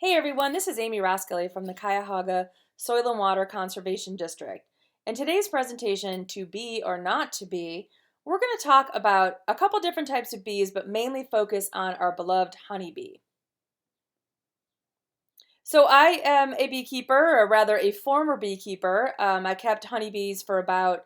Hey everyone, this is Amy Raskelly from the Cuyahoga Soil and Water Conservation District. In today's presentation, To Be or Not to Be, we're going to talk about a couple different types of bees, but mainly focus on our beloved honeybee. So I am a beekeeper, or rather a former beekeeper. I kept honeybees for about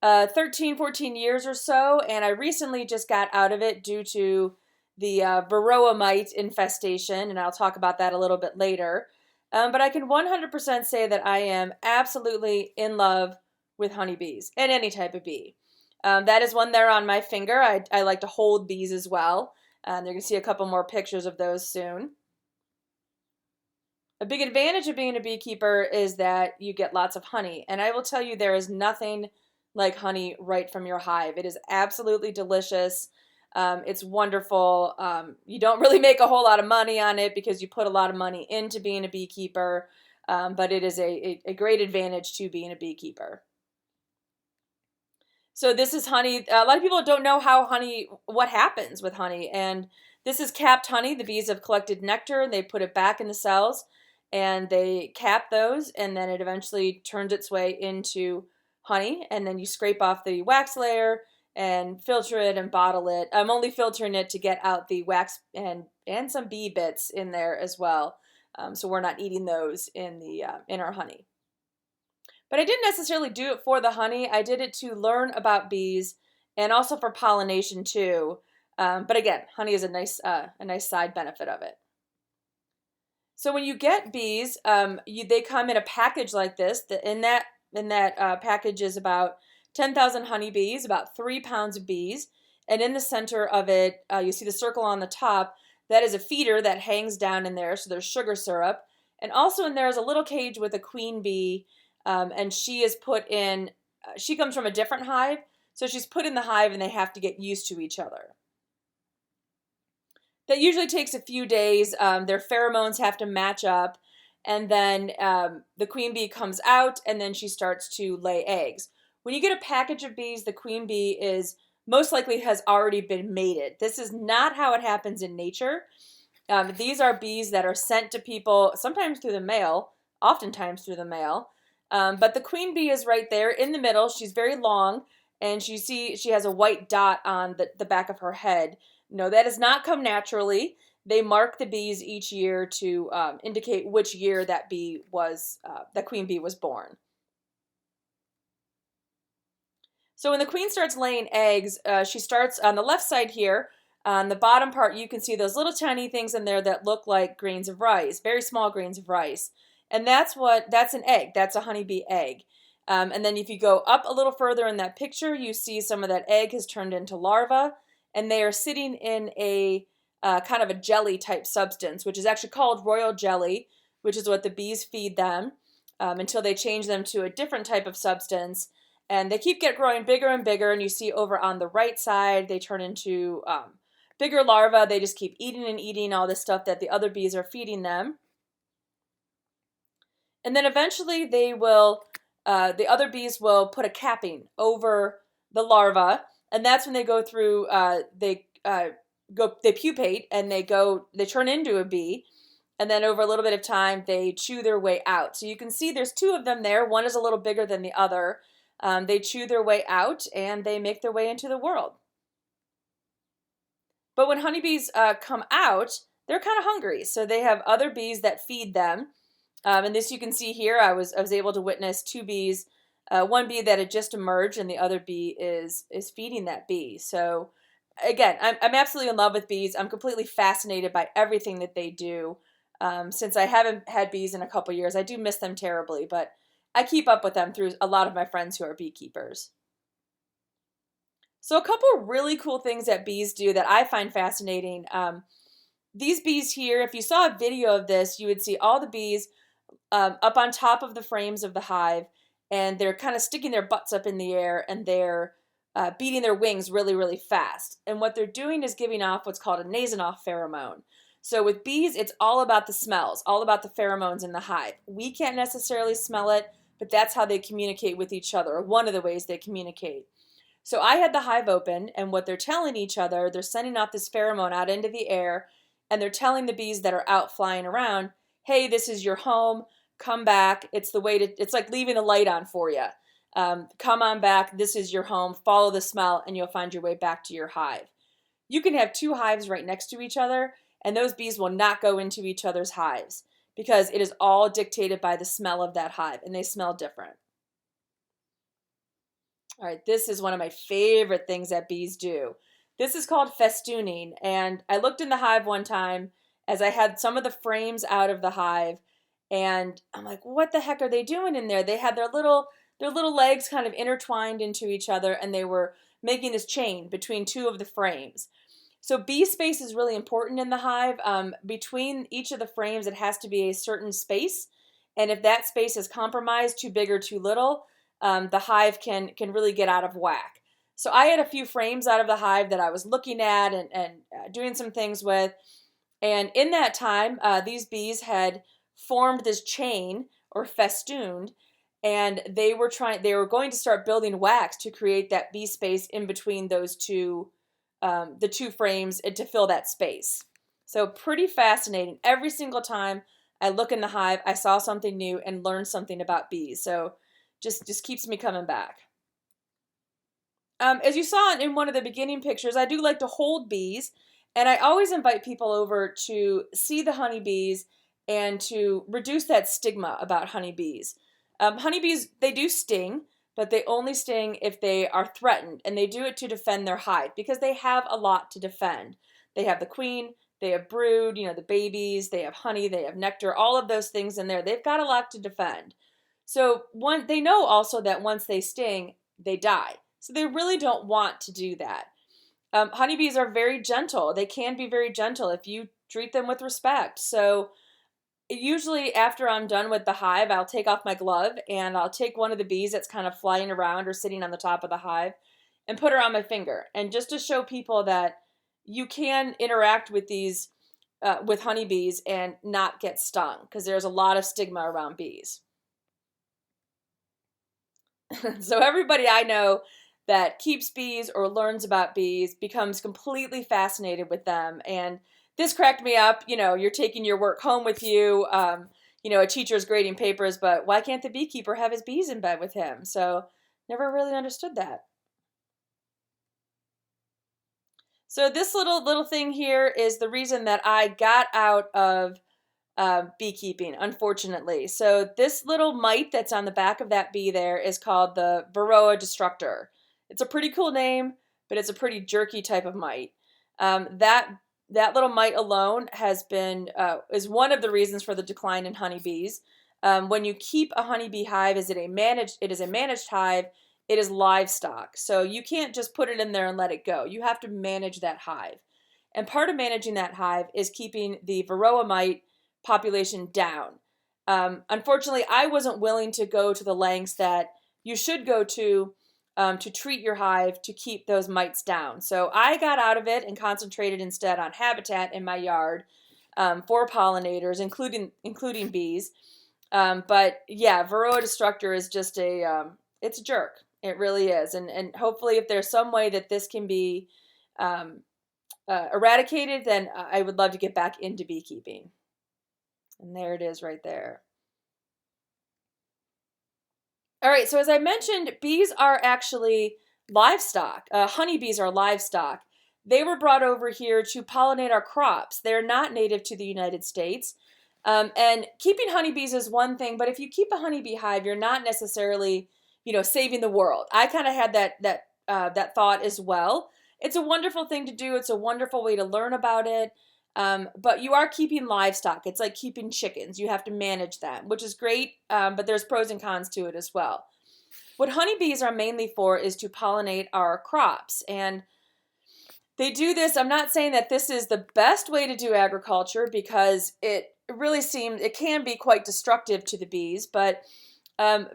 13, 14 years or so, and I recently just got out of it due to the varroa mite infestation, and I'll talk about that a little bit later. But I can 100% say that I am absolutely in love with honeybees and any type of bee. That is one there on my finger. I like to hold bees as well. You're going to see a couple more pictures of those soon. A big advantage of being a beekeeper is that you get lots of honey. And I will tell you, there is nothing like honey right from your hive. It is absolutely delicious. It's wonderful. You don't really make a whole lot of money on it because you put a lot of money into being a beekeeper. But it is a great advantage to being a beekeeper. So this is honey. A lot of people don't know what happens with honey. And this is capped honey. The bees have collected nectar and they put it back in the cells and they cap those, and then it eventually turns its way into honey, and then you scrape off the wax layer and filter it and bottle it. I'm only filtering it to get out the wax and some bee bits in there as well, so we're not eating those in our honey. But I didn't necessarily do it for the honey. I did it to learn about bees and also for pollination too. But again, honey is a nice side benefit of it. So when you get bees, they come in a package like this. In that package is about 10,000 honeybees, about 3 pounds of bees, and in the center of it, you see the circle on the top. That is a feeder that hangs down in there. So there's sugar syrup, and also in there is a little cage with a queen bee, and she is put in. She comes from a different hive, so she's put in the hive, and they have to get used to each other. That usually takes a few days. Their pheromones have to match up, and then the queen bee comes out, and then she starts to lay eggs. When you get a package of bees, the queen bee is most likely has already been mated. This is not how it happens in nature. These are bees that are sent to people, sometimes through the mail, oftentimes through the mail. But the queen bee is right there in the middle. She's very long, and you see she has a white dot on the back of her head. No, that does not come naturally. They mark the bees each year to indicate which year that queen bee was born. So when the queen starts laying eggs, she starts on the left side here. On the bottom part, you can see those little tiny things in there that look like grains of rice, very small grains of rice. And that's an egg. That's a honeybee egg. And then if you go up a little further in that picture, you see some of that egg has turned into larvae, and they are sitting in a kind of a jelly type substance, which is actually called royal jelly, which is what the bees feed them until they change them to a different type of substance. And they growing bigger and bigger, and you see over on the right side, they turn into bigger larvae. They just keep eating and eating all this stuff that the other bees are feeding them. And then eventually the other bees will put a capping over the larva, and that's when they go through, they pupate, and they turn into a bee, and then over a little bit of time, they chew their way out. So you can see there's 2 of them there. One is a little bigger than the other. They chew their way out, and they make their way into the world. But when honeybees come out, they're kind of hungry, so they have other bees that feed them. And this you can see here, I was able to witness 2 bees, one bee that had just emerged, and the other bee is feeding that bee. So again, I'm absolutely in love with bees. I'm completely fascinated by everything that they do. Since I haven't had bees in a couple years, I do miss them terribly, but I keep up with them through a lot of my friends who are beekeepers. So a couple really cool things that bees do that I find fascinating. These bees here, if you saw a video of this, you would see all the bees up on top of the frames of the hive, and they're kind of sticking their butts up in the air, and they're beating their wings really, really fast. And what they're doing is giving off what's called a Nasonoff pheromone. So with bees, it's all about the smells, all about the pheromones in the hive. We can't necessarily smell it, but that's how they communicate with each other, or one of the ways they communicate. So I had the hive open, and what they're telling each other, they're sending out this pheromone out into the air, and they're telling the bees that are out flying around, hey, this is your home, come back. It's the way to, it's like leaving the light on for you. Come on back, this is your home, follow the smell, and you'll find your way back to your hive. You can have two hives right next to each other, and those bees will not go into each other's hives because it is all dictated by the smell of that hive, and they smell different. All right, this is one of my favorite things that bees do. This is called festooning, and I looked in the hive one time as I had some of the frames out of the hive, and I'm like, what the heck are they doing in there? They had their little legs kind of intertwined into each other, and they were making this chain between two of the frames. So bee space is really important in the hive. Between each of the frames, it has to be a certain space, and if that space is compromised, too big or too little, the hive can really get out of whack. So I had a few frames out of the hive that I was looking at and doing some things with. And in that time, these bees had formed this chain or festooned, and they were going to start building wax to create that bee space in between those two, the two frames, and to fill that space. So pretty fascinating. Every single time I look in the hive, I saw something new and learned something about bees. So just keeps me coming back. As you saw in one of the beginning pictures, I do like to hold bees, and I always invite people over to see the honeybees and to reduce that stigma about honeybees. Honeybees, they do sting, but they only sting if they are threatened, and they do it to defend their hive because they have a lot to defend. They have the queen, they have brood, the babies, they have honey, they have nectar, all of those things in there. They've got a lot to defend. So they know also that once they sting, they die. So they really don't want to do that. Honeybees are very gentle. They can be very gentle if you treat them with respect. So usually after I'm done with the hive, I'll take off my glove and I'll take one of the bees that's kind of flying around or sitting on the top of the hive and put her on my finger. And just to show people that you can interact with these, with honeybees and not get stung, because there's a lot of stigma around bees. So everybody I know that keeps bees or learns about bees becomes completely fascinated with them. And this cracked me up. You're taking your work home with you. A teacher's grading papers, but why can't the beekeeper have his bees in bed with him? So never really understood that. So this little thing here is the reason that I got out of beekeeping, unfortunately. So this little mite that's on the back of that bee there is called the Varroa destructor. It's a pretty cool name, but it's a pretty jerky type of mite. That little mite alone is one of the reasons for the decline in honeybees. When you keep a honeybee hive, it is a managed hive. It is livestock, so you can't just put it in there and let it go. You have to manage that hive, and part of managing that hive is keeping the Varroa mite population down. Unfortunately, I wasn't willing to go to the lengths that you should go to treat your hive to keep those mites down. So I got out of it and concentrated instead on habitat in my yard for pollinators, including bees. But yeah, Varroa destructor is just it's a jerk. It really is. And hopefully if there's some way that this can be eradicated, then I would love to get back into beekeeping. And there it is right there. All right, so as I mentioned, bees are actually livestock. Honeybees are livestock. They were brought over here to pollinate our crops. They're not native to the United States. And keeping honeybees is one thing, but if you keep a honeybee hive, you're not necessarily, saving the world. I kind of had that thought as well. It's a wonderful thing to do. It's a wonderful way to learn about it. But you are keeping livestock. It's like keeping chickens. You have to manage them, which is great, but there's pros and cons to it as well. What honeybees are mainly for is to pollinate our crops. And they do this. I'm not saying that this is the best way to do agriculture because it can be quite destructive to the bees, but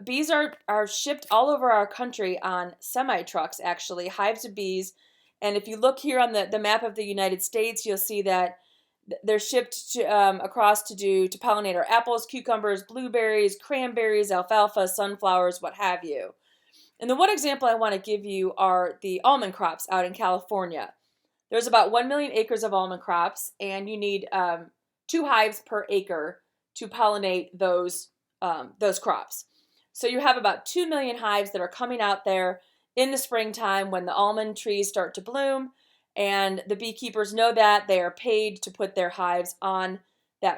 bees are shipped all over our country on semi-trucks, actually, hives of bees. And if you look here on the map of the United States, you'll see that they're shipped across to pollinate our apples, cucumbers, blueberries, cranberries, alfalfa, sunflowers, what have you. And the one example I want to give you are the almond crops out in California. There's about 1 million acres of almond crops, and you need 2 hives per acre to pollinate those crops. So you have about 2 million hives that are coming out there in the springtime when the almond trees start to bloom, and the beekeepers know that they are paid to put their hives on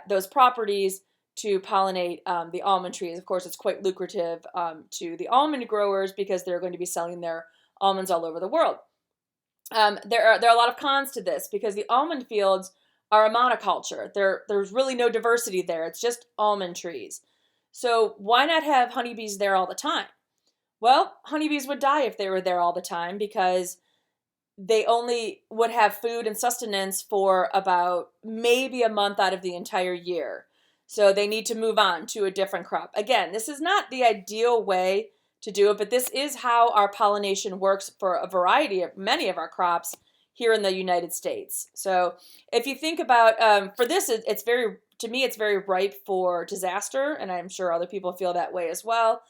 those properties to pollinate the almond trees. Of course, it's quite lucrative to the almond growers because they're going to be selling their almonds all over the world. There are a lot of cons to this because the almond fields are a monoculture. There's really no diversity there. It's just almond trees. So why not have honeybees there all the time? Well, honeybees would die if they were there all the time because they only would have food and sustenance for about maybe a month out of the entire year. So they need to move on to a different crop. Again, this is not the ideal way to do it, but this is how our pollination works for a variety of many of our crops here in the United States. So if you think about, for this, it's very, to me, it's very ripe for disaster, and I'm sure other people feel that way as well.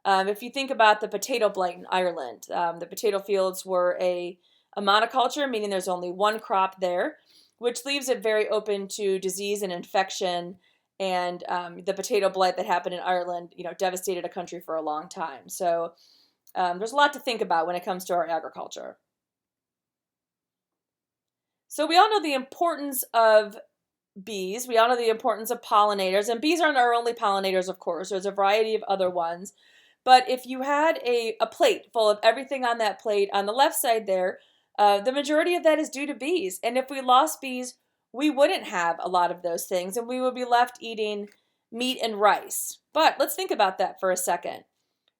If you think about the potato blight in Ireland, the potato fields were a monoculture, meaning there's only one crop there, which leaves it very open to disease and infection. And the potato blight that happened in Ireland, devastated a country for a long time. So there's a lot to think about when it comes to our agriculture. So we all know the importance of bees. We all know the importance of pollinators. And bees aren't our only pollinators, of course. There's a variety of other ones. But if you had a plate full of everything on that plate, on the left side there, the majority of that is due to bees. And if we lost bees, we wouldn't have a lot of those things, and we would be left eating meat and rice. But let's think about that for a second,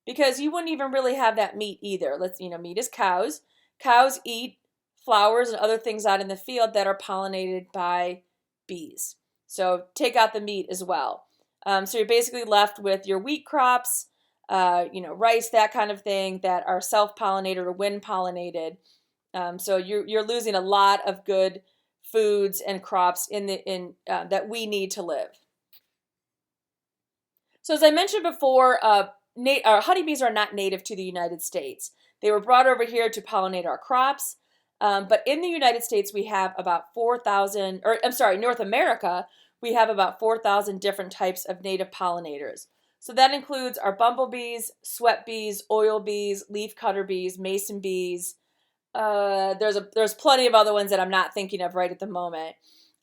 because you wouldn't even really have that meat either. Meat is cows. Cows eat flowers and other things out in the field that are pollinated by bees. So take out the meat as well. So you're basically left with your wheat crops, rice, that kind of thing, that are self-pollinated or wind-pollinated. So you're losing a lot of good foods and crops that we need to live. So as I mentioned before, honeybees are not native to the United States. They were brought over here to pollinate our crops. But in the United States, we have about 4,000, North America, we have about 4,000 different types of native pollinators. So that includes our bumblebees, sweat bees, oil bees, leafcutter bees, mason bees. There's plenty of other ones that I'm not thinking of right at the moment.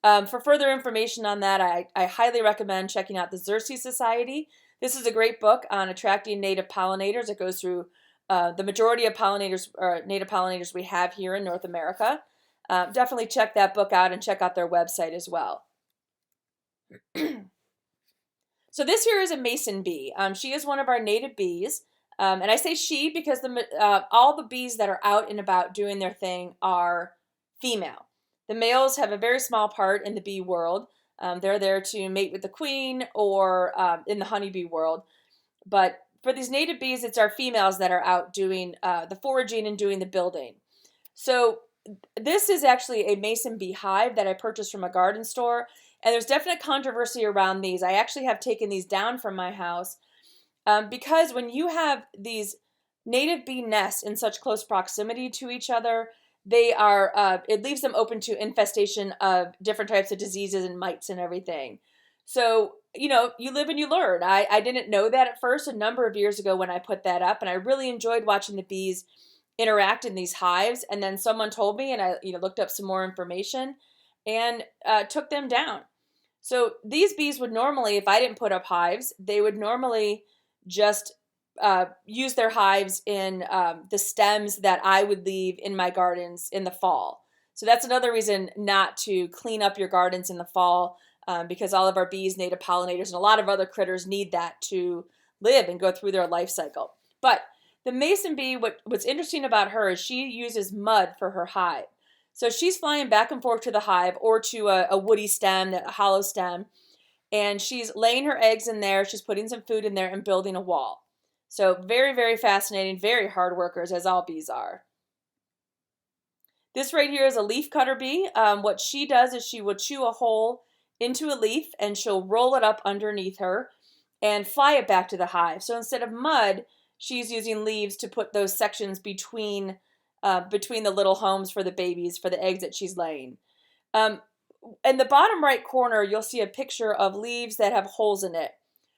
For further information on that, I highly recommend checking out the Xerces Society. This is a great book on attracting native pollinators. It goes through the majority of native pollinators we have here in North America. Definitely check that book out and check out their website as well. So this here is a mason bee. She is one of our native bees. And I say she because all the bees that are out and about doing their thing are female. The males have a very small part in the bee world. They're there to mate with the queen or in the honeybee world. But for these native bees, it's our females that are out doing the foraging and doing the building. So this is actually a mason bee hive that I purchased from a garden store. And there's definite controversy around these. I actually have taken these down from my house because when you have these native bee nests in such close proximity to each other, it leaves them open to infestation of different types of diseases and mites and everything. So, you live and you learn. I didn't know that at first a number of years ago when I put that up, and I really enjoyed watching the bees interact in these hives. And then someone told me, and I looked up some more information and took them down. So these bees would normally, if I didn't put up hives, they would normally just use their hives in the stems that I would leave in my gardens in the fall. So that's another reason not to clean up your gardens in the fall because all of our bees, native pollinators, and a lot of other critters need that to live and go through their life cycle. But the mason bee, what's interesting about her is she uses mud for her hive. So she's flying back and forth to the hive or to a woody stem, a hollow stem, and she's laying her eggs in there. She's putting some food in there and building a wall. So very, very fascinating, very hard workers, as all bees are. This right here is a leafcutter bee. What she does is she will chew a hole into a leaf and she'll roll it up underneath her and fly it back to the hive. So instead of mud, she's using leaves to put those sections between the little homes for the babies, for the eggs that she's laying. in the bottom right corner, you'll see a picture of leaves that have holes in it.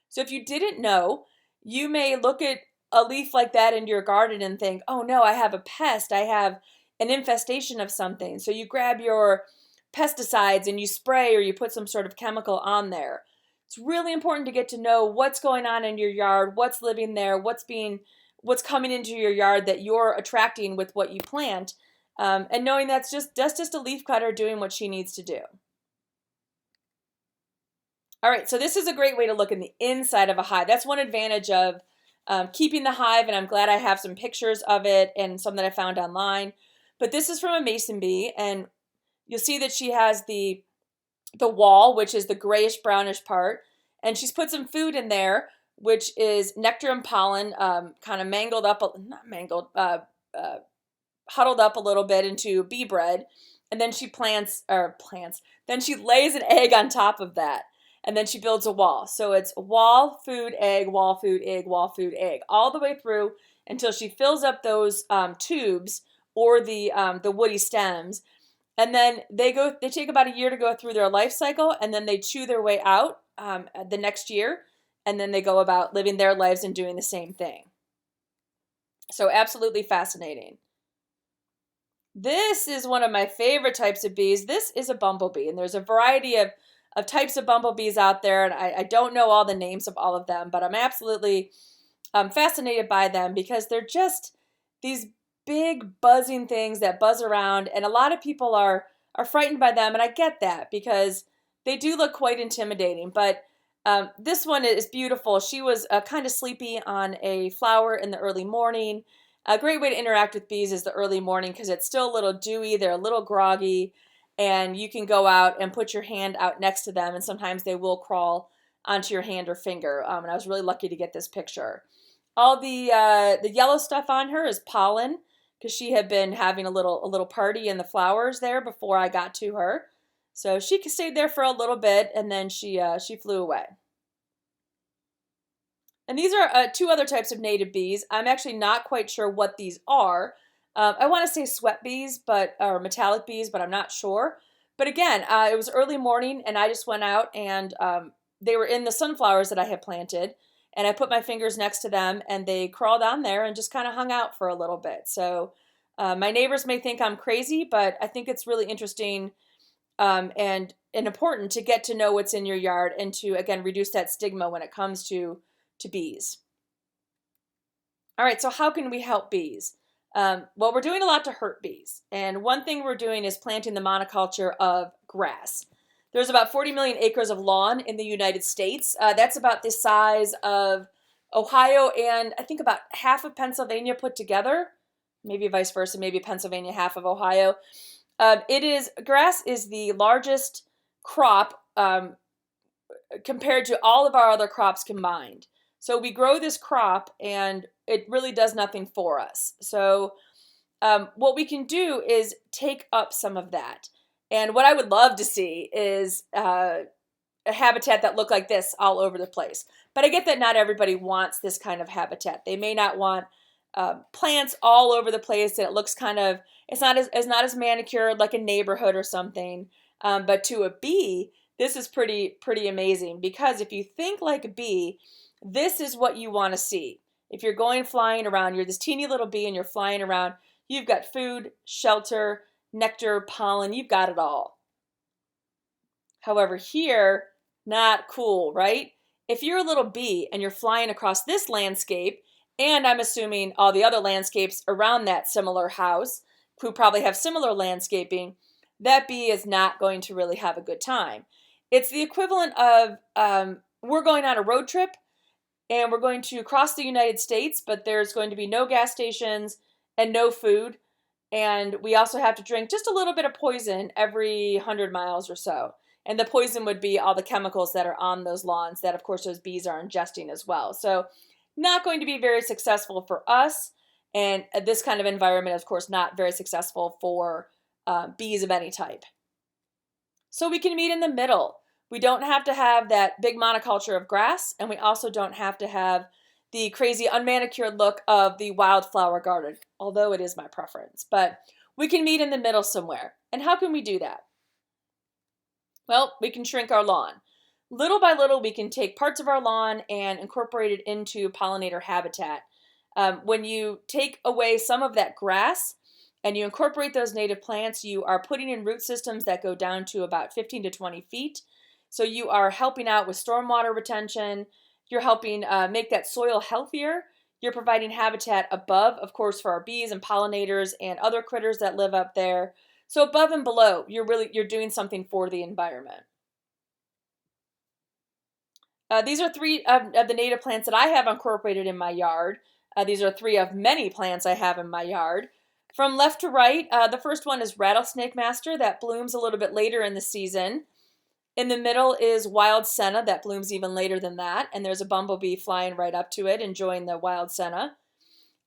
So if you didn't know, you may look at a leaf like that in your garden and think, oh no, I have a pest. I have an infestation of something. So you grab your pesticides and you spray or you put some sort of chemical on there. It's really important to get to know what's going on in your yard, what's living there, what's coming into your yard that you're attracting with what you plant, and knowing that's just a leaf cutter doing what she needs to do. All right, so this is a great way to look in the inside of a hive. That's one advantage of keeping the hive, and I'm glad I have some pictures of it and some that I found online. But this is from a mason bee, and you'll see that she has the wall, which is the grayish brownish part, and she's put some food in there, which is nectar and pollen, kind of mangled up, not mangled, huddled up a little bit into bee bread, and then she then she lays an egg on top of that, and then she builds a wall. So it's wall, food, egg, wall, food, egg, wall, food, egg, all the way through until she fills up those tubes or the woody stems. And then they take about a year to go through their life cycle, and then they chew their way out the next year, and then they go about living their lives and doing the same thing. So absolutely fascinating. This is one of my favorite types of bees. This is a bumblebee, and there's a variety of types of bumblebees out there, and I don't know all the names of all of them, but I'm absolutely fascinated by them because they're just these big buzzing things that buzz around, and a lot of people are frightened by them, and I get that because they do look quite intimidating. But this one is beautiful. She was kind of sleepy on a flower in the early morning. A great way to interact with bees is the early morning because it's still a little dewy, they're a little groggy, and you can go out and put your hand out next to them, and sometimes they will crawl onto your hand or finger. And I was really lucky to get this picture. All the yellow stuff on her is pollen because she had been having a little party in the flowers there before I got to her. So she stayed there for a little bit, and then she flew away. And these are two other types of native bees. I'm actually not quite sure what these are. I want to say sweat bees, or metallic bees, but I'm not sure. But again, it was early morning, and I just went out, and they were in the sunflowers that I had planted, and I put my fingers next to them, and they crawled on there and just kind of hung out for a little bit. So my neighbors may think I'm crazy, but I think it's really interesting and important to get to know what's in your yard and to, again, reduce that stigma when it comes to bees. All right, so how can we help bees? Well, we're doing a lot to hurt bees. And one thing we're doing is planting the monoculture of grass. There's about 40 million acres of lawn in the United States. That's about the size of Ohio and I think about half of Pennsylvania put together. Maybe vice versa, maybe Pennsylvania, half of Ohio. Grass is the largest crop compared to all of our other crops combined. So we grow this crop and it really does nothing for us. So what we can do is take up some of that. And what I would love to see is a habitat that looked like this all over the place. But I get that not everybody wants this kind of habitat. They may not want plants all over the place and it looks it's not as manicured like a neighborhood or something. But to a bee, this is pretty amazing because if you think like a bee, this is what you want to see. If you're going flying around, you're this teeny little bee and you're flying around, you've got food, shelter, nectar, pollen, you've got it all. However, here, not cool, right? If you're a little bee and you're flying across this landscape, and I'm assuming all the other landscapes around that similar house, who probably have similar landscaping, that bee is not going to really have a good time. It's the equivalent of we're going on a road trip and we're going to cross the United States, but there's going to be no gas stations and no food. And we also have to drink just a little bit of poison every 100 miles or so. And the poison would be all the chemicals that are on those lawns that, of course, those bees are ingesting as well. So not going to be very successful for us. And this kind of environment, of course, not very successful for bees of any type. So we can meet in the middle. We don't have to have that big monoculture of grass, and we also don't have to have the crazy unmanicured look of the wildflower garden, although it is my preference. But we can meet in the middle somewhere. And how can we do that? Well, we can shrink our lawn. Little by little, we can take parts of our lawn and incorporate it into pollinator habitat. When you take away some of that grass and you incorporate those native plants, you are putting in root systems that go down to about 15 to 20 feet. So you are helping out with stormwater retention. You're helping make that soil healthier. You're providing habitat above, of course, for our bees and pollinators and other critters that live up there. So above and below, you're doing something for the environment. These are three of the native plants that I have incorporated in my yard. These are three of many plants I have in my yard. From left to right, the first one is Rattlesnake Master that blooms a little bit later in the season. In the middle is Wild Senna that blooms even later than that, and there's a bumblebee flying right up to it, enjoying the Wild Senna.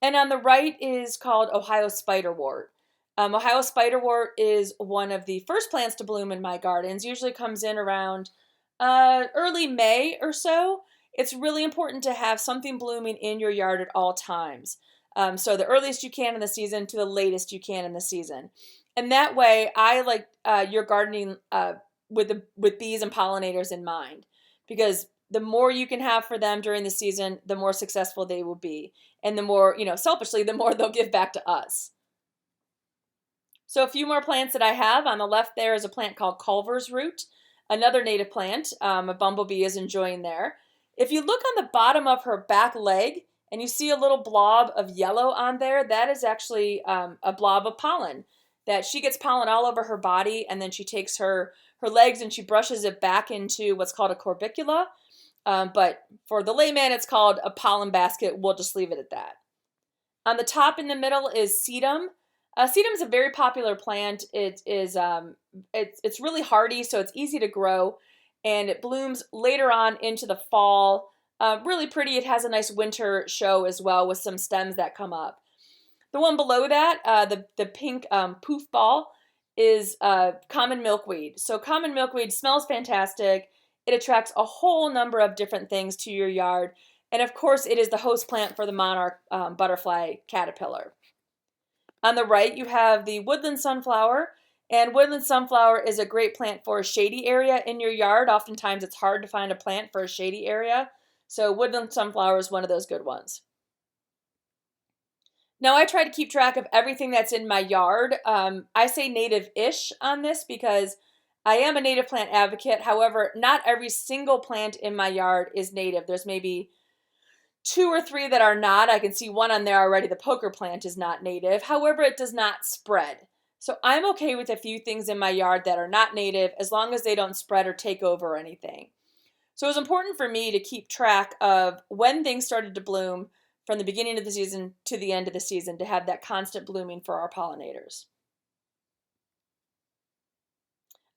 And on the right is called Ohio Spiderwort. Ohio Spiderwort is one of the first plants to bloom in my gardens. Usually comes in around early May or so. It's really important to have something blooming in your yard at all times. So the earliest you can in the season to the latest you can in the season. And that way, I like your gardening with bees and pollinators in mind, because the more you can have for them during the season, the more successful they will be. And the more, selfishly, the more they'll give back to us. So a few more plants that I have. On the left there is a plant called Culver's Root, another native plant. A bumblebee is enjoying there. If you look on the bottom of her back leg and you see a little blob of yellow on there, that is actually a blob of pollen. That she gets pollen all over her body, and then she takes her legs and she brushes it back into what's called a corbicula. But for the layman, it's called a pollen basket. We'll just leave it at that. On the top in the middle is sedum. Sedum is a very popular plant. It's really hardy, so it's easy to grow, and it blooms later on into the fall. Really pretty. It has a nice winter show as well with some stems that come up. The one below that, the pink poof ball, is common milkweed. So common milkweed smells fantastic. It attracts a whole number of different things to your yard. And of course, it is the host plant for the monarch butterfly caterpillar. On the right, you have the woodland sunflower. And woodland sunflower is a great plant for a shady area in your yard. Oftentimes, it's hard to find a plant for a shady area. So woodland sunflower is one of those good ones. Now, I try to keep track of everything that's in my yard. I say native-ish on this because I am a native plant advocate. However, not every single plant in my yard is native. There's maybe 2 or 3 that are not. I can see one on there already. The poker plant is not native. However, it does not spread. So I'm okay with a few things in my yard that are not native as long as they don't spread or take over anything. So it was important for me to keep track of when things started to bloom from the beginning of the season to the end of the season to have that constant blooming for our pollinators.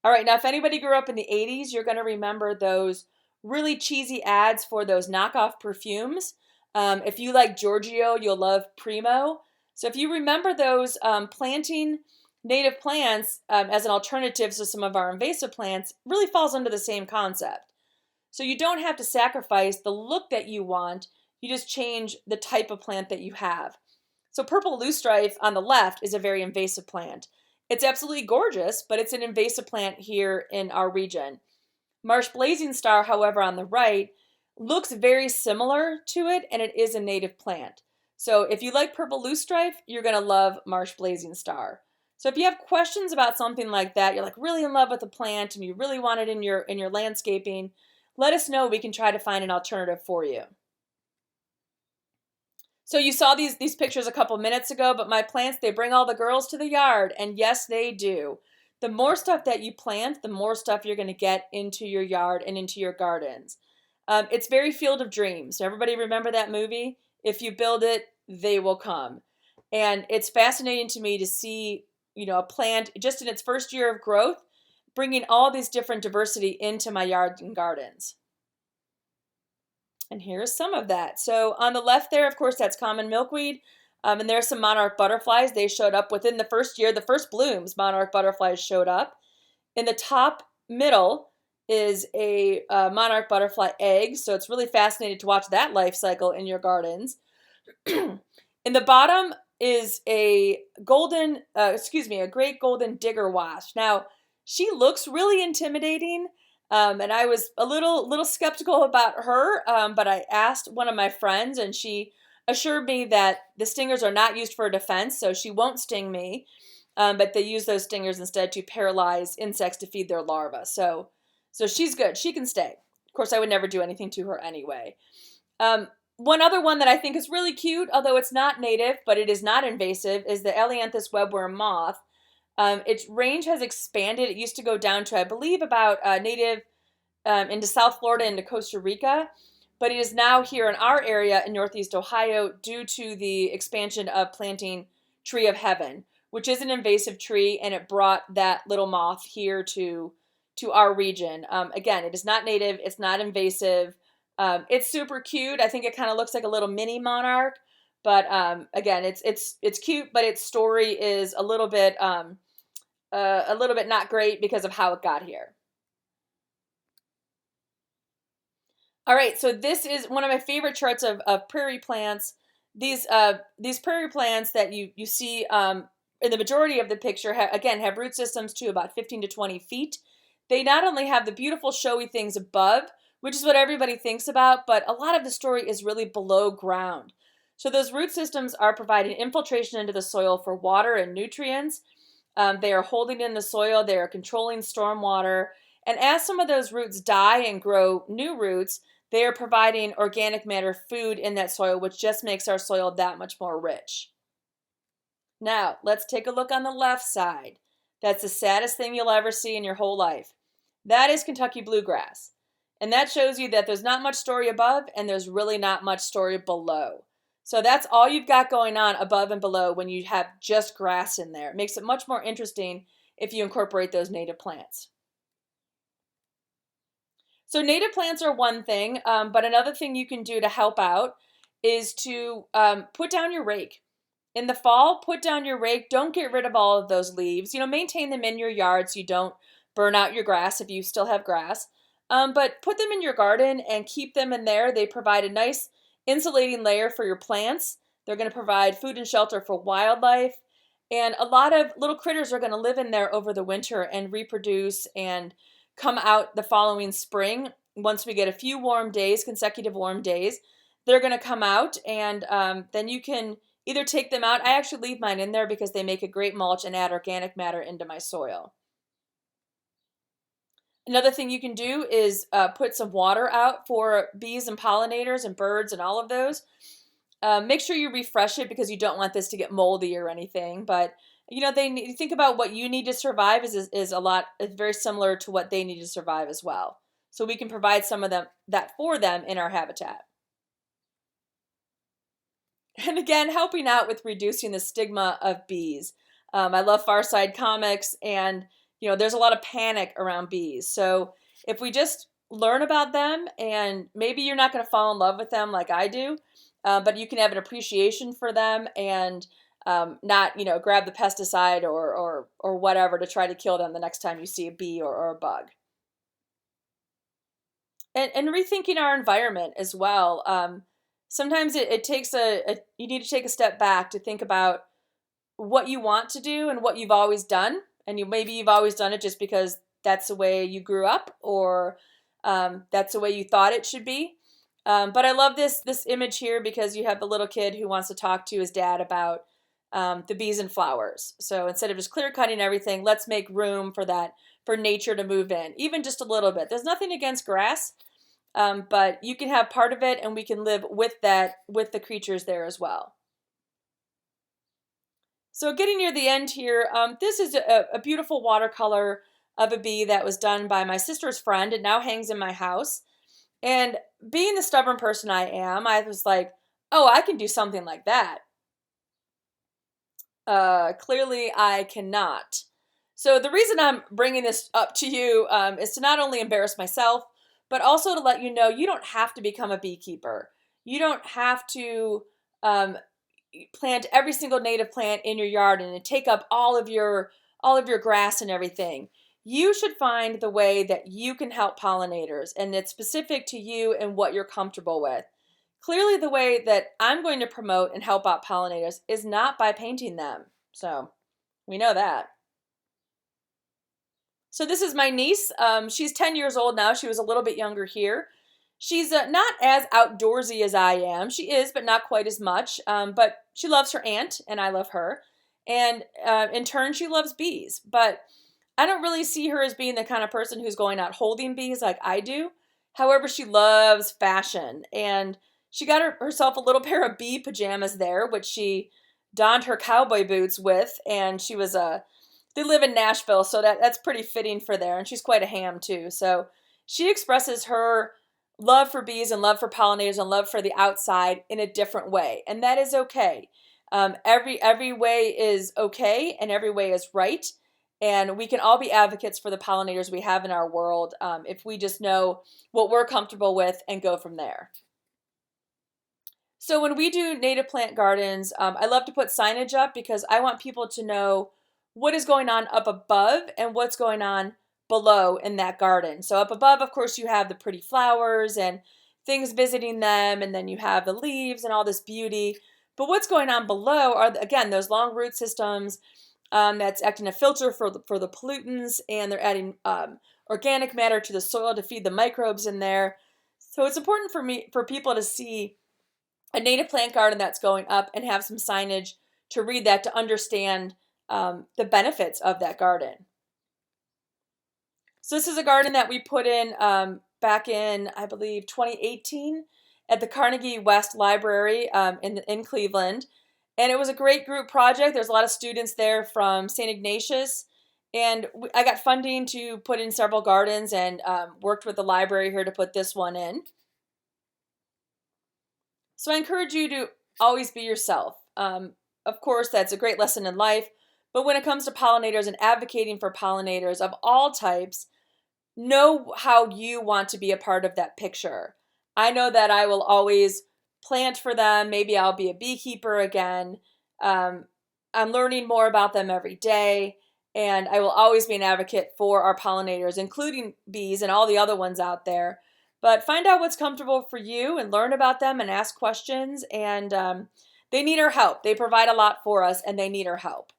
All right, now if anybody grew up in the 80s, you're going to remember those really cheesy ads for those knockoff perfumes. If you like Giorgio, you'll love Primo. So if you remember those, planting native plants as an alternative to some of our invasive plants really falls under the same concept. So you don't have to sacrifice the look that you want. You just change the type of plant that you have. So purple loosestrife on the left is a very invasive plant. It's absolutely gorgeous, but it's an invasive plant here in our region. Marsh blazing star, however, on the right, looks very similar to it, and it is a native plant. So if you like purple loosestrife, you're going to love marsh blazing star. So if you have questions about something like that, you're like really in love with a plant and you really want it in your landscaping, let us know. We can try to find an alternative for you. So you saw these pictures a couple minutes ago, but my plants, they bring all the girls to the yard, and yes, they do. The more stuff that you plant, the more stuff you're going to get into your yard and into your gardens. It's very Field of Dreams. Everybody remember that movie? If you build it, they will come. And it's fascinating to me to see, a plant just in its first year of growth, bringing all these different diversity into my yard and gardens. And here's some of that. So on the left there, of course, that's common milkweed. And there's some monarch butterflies. They showed up within the first year. The first blooms, monarch butterflies showed up. In the top middle is a monarch butterfly egg. So it's really fascinating to watch that life cycle in your gardens. In the bottom is a great golden digger wasp. Now, She looks really intimidating, and I was a little skeptical about her, but I asked one of my friends, and she assured me that the stingers are not used for defense, so she won't sting me, but they use those stingers instead to paralyze insects to feed their larvae. So she's good. She can stay. Of course, I would never do anything to her anyway. One other one that I think is really cute, although it's not native, but it is not invasive, is the Elianthus webworm moth. Its range has expanded. It used to go down to, I believe, about native into South Florida, into Costa Rica, but it is now here in our area in Northeast Ohio due to the expansion of planting Tree of Heaven, which is an invasive tree, and it brought that little moth here to our region. Again, it is not native. It's not invasive. It's super cute. I think it kind of looks like a little mini monarch, but again, it's cute, but its story is a little bit not great because of how it got here. All right, so this is one of my favorite charts of prairie plants. These prairie plants that you see in the majority of the picture, again, have root systems to about 15 to 20 feet. They not only have the beautiful showy things above, which is what everybody thinks about, but a lot of the story is really below ground. So those root systems are providing infiltration into the soil for water and nutrients. They are holding in the soil. They are controlling stormwater. And as some of those roots die and grow new roots, they are providing organic matter food in that soil, which just makes our soil that much more rich. Now, let's take a look on the left side. That's the saddest thing you'll ever see in your whole life. That is Kentucky bluegrass. And that shows you that there's not much story above and there's really not much story below. So that's all you've got going on above and below when you have just grass in there. It makes it much more interesting if you incorporate those native plants. So native plants are one thing, but another thing you can do to help out is to put down your rake. In the fall, put down your rake. Don't get rid of all of those leaves. Maintain them in your yard so you don't burn out your grass if you still have grass. But put them in your garden and keep them in there. They provide a nice insulating layer for your plants. They're going to provide food and shelter for wildlife. And a lot of little critters are going to live in there over the winter and reproduce and come out the following spring. Once we get a few warm days, consecutive warm days, they're going to come out, and then you can either take them out. I actually leave mine in there because they make a great mulch and add organic matter into my soil. Another thing you can do is put some water out for bees and pollinators and birds and all of those. Make sure you refresh it because you don't want this to get moldy or anything. But they think about what you need to survive is very similar to what they need to survive as well. So we can provide some of that for them in our habitat. And again, helping out with reducing the stigma of bees. I love Far Side Comics, and there's a lot of panic around bees. So if we just learn about them, and maybe you're not going to fall in love with them like I do, but you can have an appreciation for them and not grab the pesticide or whatever to try to kill them the next time you see a bee or a bug. And rethinking our environment as well. Sometimes it takes you need to take a step back to think about what you want to do and what you've always done. And maybe you've always done it just because that's the way you grew up, or that's the way you thought it should be. But I love this image here because you have the little kid who wants to talk to his dad about the bees and flowers. So instead of just clear cutting everything, let's make room for nature to move in, even just a little bit. There's nothing against grass, but you can have part of it, and we can live with the creatures there as well. So getting near the end here, this is a beautiful watercolor of a bee that was done by my sister's friend. It now hangs in my house. And being the stubborn person I am, I was like, oh, I can do something like that. Clearly, I cannot. So the reason I'm bringing this up to you is to not only embarrass myself, but also to let you know you don't have to become a beekeeper. You don't have to plant every single native plant in your yard and take up all of your grass and everything. You should find the way that you can help pollinators, and it's specific to you and what you're comfortable with. Clearly, the way that I'm going to promote and help out pollinators is not by painting them. So we know that. So this is my niece. She's 10 years old now. She was a little bit younger here. She's not as outdoorsy as I am. She is, but not quite as much. But she loves her aunt, and I love her. And in turn, she loves bees. But I don't really see her as being the kind of person who's going out holding bees like I do. However, she loves fashion. And she got herself a little pair of bee pajamas there, which she donned her cowboy boots with. And she was they live in Nashville, so that's pretty fitting for there. And she's quite a ham too. So she expresses her love for bees and love for pollinators and love for the outside in a different way, and that is okay. Every way is okay, and every way is right, and we can all be advocates for the pollinators we have in our world if we just know what we're comfortable with and go from there. So when we do native plant gardens, I love to put signage up because I want people to know what is going on up above and what's going on below in that garden. So up above, of course, you have the pretty flowers and things visiting them, and then you have the leaves and all this beauty. But what's going on below are, again, those long root systems that's acting a filter for the pollutants, and they're adding organic matter to the soil to feed the microbes in there. So it's important for people to see a native plant garden that's going up and have some signage to read that to understand the benefits of that garden. So this is a garden that we put in back in, I believe, 2018 at the Carnegie West Library in Cleveland. And it was a great group project. There's a lot of students there from St. Ignatius. And I got funding to put in several gardens and worked with the library here to put this one in. So I encourage you to always be yourself. Of course, that's a great lesson in life. But when it comes to pollinators and advocating for pollinators of all types, know how you want to be a part of that picture. I know that I will always plant for them. Maybe I'll be a beekeeper again. I'm learning more about them every day. And I will always be an advocate for our pollinators, including bees and all the other ones out there. But find out what's comfortable for you and learn about them and ask questions. And they need our help. They provide a lot for us, and they need our help.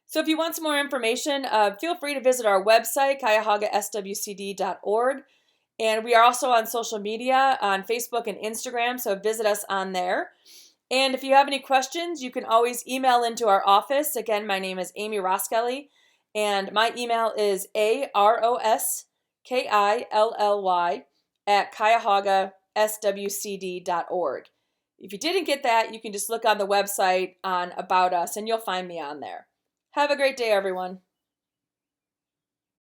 So if you want some more information, feel free to visit our website, cuyahogaswcd.org. And we are also on social media on Facebook and Instagram, so visit us on there. And if you have any questions, you can always email into our office. Again, my name is Amy Roskilly, and my email is aroskilly@cuyahogaswcd.org. If you didn't get that, you can just look on the website on About Us, and you'll find me on there. Have a great day, everyone.